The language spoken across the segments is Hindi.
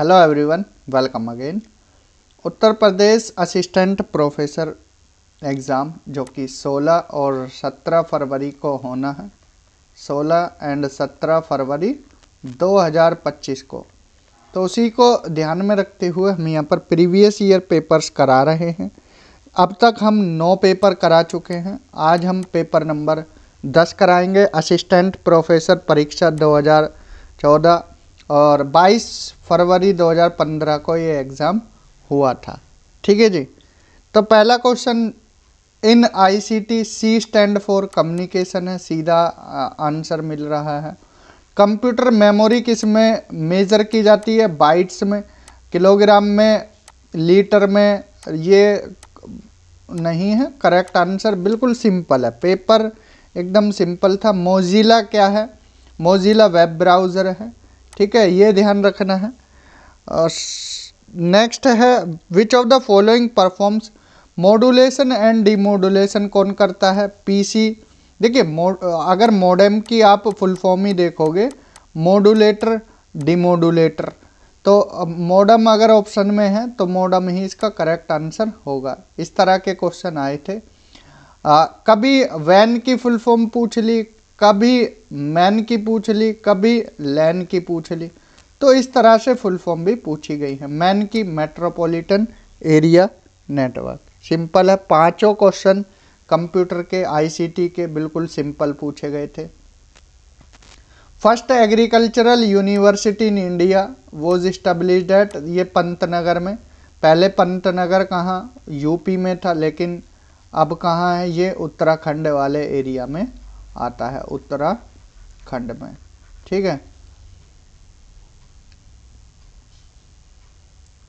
Hello everyone, welcome again. Uttar Pradesh assistant professor exam जो कि 16 और 17 फरवरी को होना है, 16 एंड 17 फरवरी 2025 को। तो उसी को ध्यान में रखते हुए हम यहाँ पर प्रीवियस ईयर पेपर्स करा रहे हैं। अब तक हम 9 पेपर करा चुके हैं। आज हम पेपर नंबर 10 कराएंगे। असिस्टेंट प्रोफेसर परीक्षा 2014 और 22 फरवरी 2015 को ये एग्ज़ाम हुआ था। ठीक है जी। तो पहला question, in ICT C stand for communication है, सीधा आंसर मिल रहा है। कंप्यूटर मेमोरी किस में मेज़र की जाती है? बाइट्स में, किलोग्राम में, लीटर में? ये नहीं है करेक्ट आंसर। बिल्कुल सिंपल है, पेपर एकदम सिंपल था। मोजिला क्या है? मोजिला वेब ब्राउज़र है। ठीक है, ये ध्यान रखना है। नेक्स्ट है, which of the following performs modulation and demodulation? कौन करता है? पीसी। देखिए अगर मॉडेम की आप फुल फॉर्म ही देखोगे, मॉड्यूलेटर, डीमॉड्यूलेटर, तो मॉडम अगर ऑप्शन में है तो मॉडम ही इसका करेक्ट आंसर होगा। इस तरह के क्वेश्चन आए थे। कभी वैन की फुल फॉर्म पूछ ली, कभी मैन की पूछ ली, कभी लैन की पूछ ली। तो इस तरह से फुल फॉर्म भी पूछी गई है। मैन की मेट्रोपॉलिटन एरिया नेटवर्क। सिंपल है, पांचों क्वेश्चन कंप्यूटर के आईसीटी के बिल्कुल सिंपल पूछे गए थे। First agricultural university in India was established at, ये पंतनगर में। पहले पंतनगर कहाँ? यूपी में था, लेकिन अब कहाँ है? ये उत्तराखंड वाले एरिया में आता है, उत्तराखंड में। ठीक है।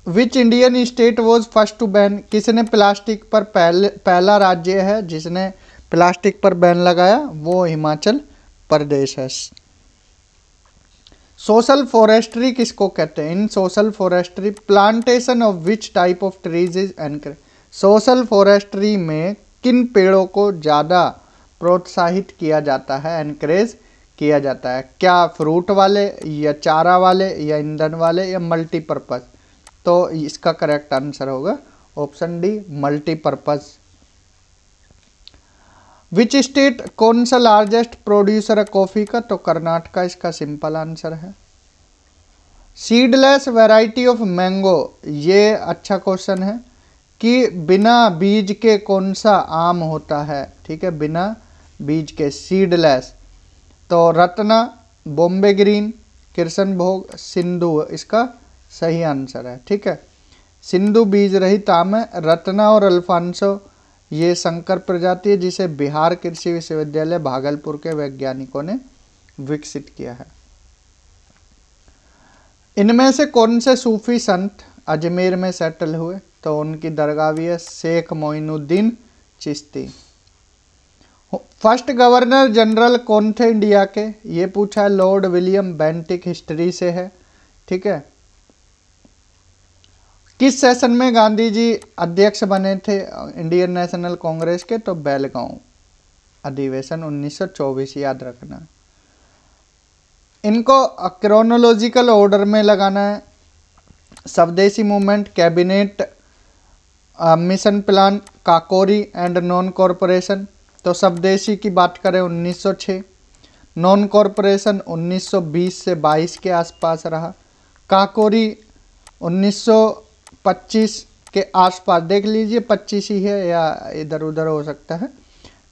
Which Indian state was first to ban? किसने प्लास्टिक पर पहला राज्य है जिसने प्लास्टिक पर बैन लगाया? वो हिमाचल प्रदेश है। सोशल फॉरेस्ट्री किसको कहते हैं? In social forestry plantation of which type of trees is encourage? Social forestry में किन पेड़ों को ज़्यादा प्रोत्साहित किया जाता है, एनकरेज किया जाता है? क्या फ्रूट वाले, या चारा वाले, या ईंधन वाले, या मल्टीपर्पज़? तो इसका करेक्ट आंसर होगा option D, multipurpose. Which state, कौन सा लार्जेस्ट प्रोड्यूसर है कॉफ़ी का? तो कर्नाटका इसका सिंपल आंसर है। सीडलेस वैरायटी ऑफ मैंगो, ये अच्छा क्वेश्चन है कि बिना बीज के कौन सा आम होता है? ठीक है, बिना बीज के, सीडलेस। तो रत्ना, बॉम्बे ग्रीन, कृष्णभोग, सिंधु इसका सही आंसर है। ठीक है, सिंधु बीज रहित आम है। रत्ना और अल्फांसो ये संकर प्रजाति है जिसे बिहार कृषि विश्वविद्यालय भागलपुर के वैज्ञानिकों ने विकसित किया है। इनमें से कौन से सूफी संत अजमेर में सेटल हुए? तो उनकी दरगाह भी है, Sheikh Moinuddin Chishti. First governor general कौन थे इंडिया के? ये पूछा है, लॉर्ड विलियम बेंटिक, हिस्ट्री से है। ठीक है। किस सेशन में गांधी जी अध्यक्ष बने थे इंडियन नेशनल कांग्रेस के? तो बेलगांव अधिवेशन 1924, याद रखना। इनको क्रोनोलॉजिकल ऑर्डर में लगाना है। स्वदेशी movement, cabinet mission plan, Kakori and non corporation. तो स्वदेशी की बात करें 1906, नॉन कॉरपोरेशन 1920 से 22 के आसपास रहा, काकोरी 1925 के आसपास, देख लीजिए 25 ही है या इधर उधर हो सकता है।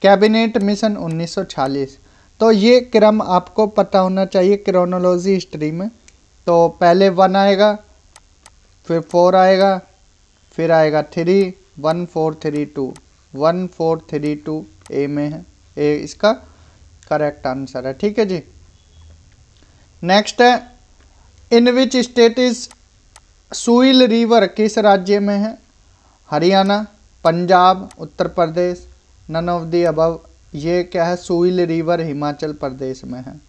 Cabinet mission 1946। तो ये क्रम आपको पता होना चाहिए क्रोनोलॉजी हिस्ट्री में। तो पहले 1 आएगा, फिर 4 आएगा, फिर आएगा 3, 1 4 3 2, 1 4 3 2 ए में है, ए इसका करेक्ट आंसर है। ठीक है जी। नेक्स्ट है, इन विच स्टेट इज सुइल रिवर? किस राज्य में है? Haryana, Punjab, Uttar Pradesh, none of the above. ये क्या है? सुइल रिवर हिमाचल प्रदेश में है।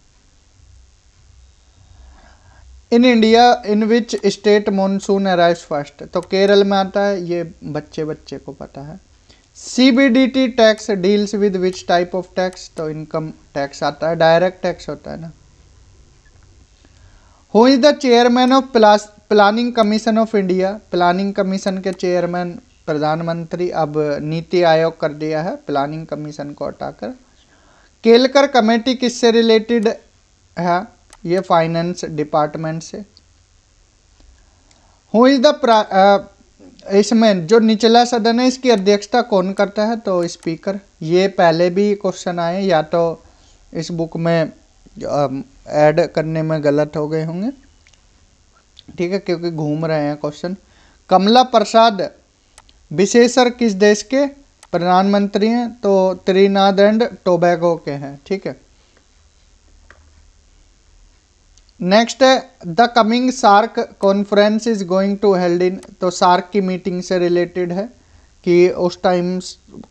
In India in which state monsoon arrives first? तो केरल में आता है, ये बच्चे को पता है। CBDT tax deals with which type of tax? तो इनकम टैक्स आता है, डायरेक्ट टैक्स होता है ना। Who is the chairman of planning commission of India, planning commission के चेयरमैन प्रधानमंत्री अब नीति आयोग कर दिया है प्लानिंग कमीशन को हटाकर। केलकर कमेटी किससे रिलेटेड है? ये फाइनेंस डिपार्टमेंट से। हु इज द इसमें जो निचला सदन है इसकी अध्यक्षता कौन करता है? तो स्पीकर। ये पहले भी क्वेश्चन आए, या तो इस बुक में ऐड करने में गलत हो गए होंगे, ठीक है, क्योंकि घूम रहे हैं क्वेश्चन। कमला प्रसाद विशेषर किस देश के प्रधानमंत्री हैं? तो त्रिनाद एंड टोबैगो के हैं, ठीक है। नेक्स्ट है the coming SAARC conference is going to held in, तो सार्क की मीटिंग से रिलेटेड है कि उस टाइम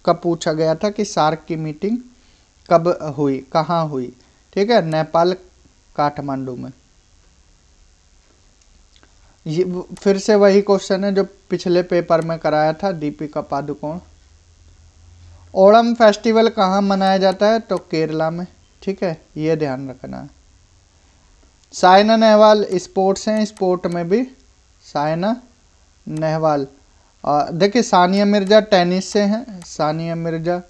कब पूछा गया था कि सार्क की मीटिंग कब हुई, कहाँ हुई, ठीक है, नेपाल काठमांडू में। ये फिर से वही क्वेश्चन है जो पिछले पेपर में कराया था दीपिका पादुकोण। ओणम फेस्टिवल कहाँ मनाया जाता है? तो केरला में, ठीक है, ये ध्यान रखना है। साइना नेहवाल स्पोर्ट्स हैं, स्पोर्ट में भी साइना नेहवाल। देखिए सानिया मिर्जा टेनिस से हैं, सानिया मिर्जा,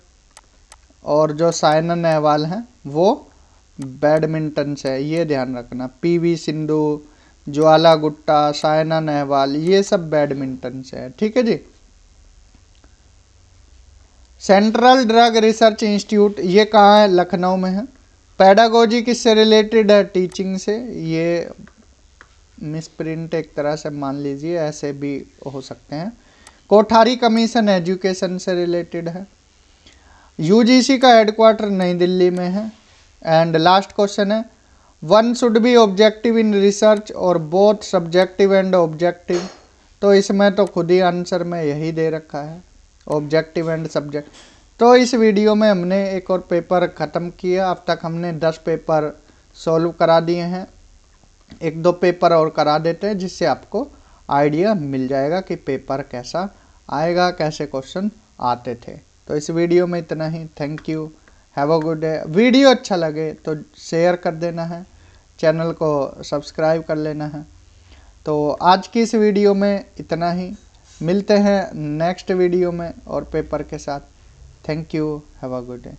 और जो साइना नेहवाल हैं वो बैडमिंटन से है, ये ध्यान रखना। पीवी सिंधु, ज्वाला गुट्टा, साइना नेहवाल, ये सब बैडमिंटन से है, ठीक है जी। सेंट्रल ड्रग रिसर्च इंस्टीट्यूट ये कहाँ है? लखनऊ में है। पेडागोजी किससे रिलेटेड है? टीचिंग से। ये मिसप्रिंट एक तरह से मान लीजिए, ऐसे भी हो सकते हैं। कोठारी कमीशन एजुकेशन से रिलेटेड है। यूजीसी का हेडक्वार्टर नई दिल्ली में है। एंड लास्ट क्वेश्चन है one should be objective in research और बोथ सब्जेक्टिव एंड ऑब्जेक्टिव, तो इसमें तो खुद ही आंसर में यही दे रखा है, ऑब्जेक्टिव एंड सब्जेक्ट। तो इस वीडियो में हमने एक और पेपर ख़त्म किया। अब तक हमने 10 पेपर सॉल्व करा दिए हैं, 1-2 पेपर और करा देते हैं जिससे आपको आइडिया मिल जाएगा कि पेपर कैसा आएगा, कैसे क्वेश्चन आते थे। तो इस वीडियो में इतना ही। Thank you, have a good day. Video अच्छा लगे तो शेयर कर देना है, चैनल को सब्सक्राइब कर लेना है। तो आज की इस वीडियो में इतना ही, मिलते हैं नेक्स्ट वीडियो में और पेपर के साथ। Thank you, have a good day.